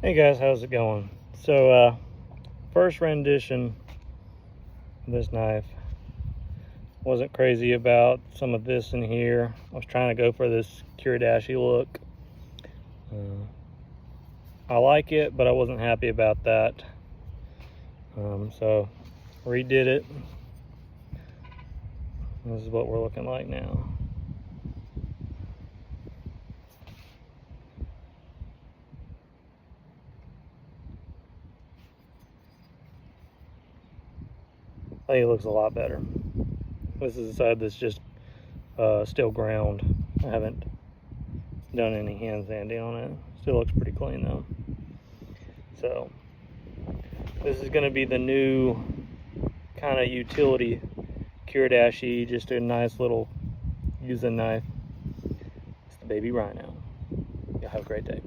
Hey guys, how's it going? So first rendition of this knife. Wasn't crazy about some of this in here. I was trying to go for this Kiridashi look. I like it, but I wasn't happy about that. So redid it. This is what we're looking like now. I think it looks a lot better. This is the side that's just still ground. I haven't done any hand sanding on it. Still looks pretty clean though. So this is going to be the new kind of utility Kiridashi, just a nice little using knife. It's the Baby Rhino. Y'all have a great day.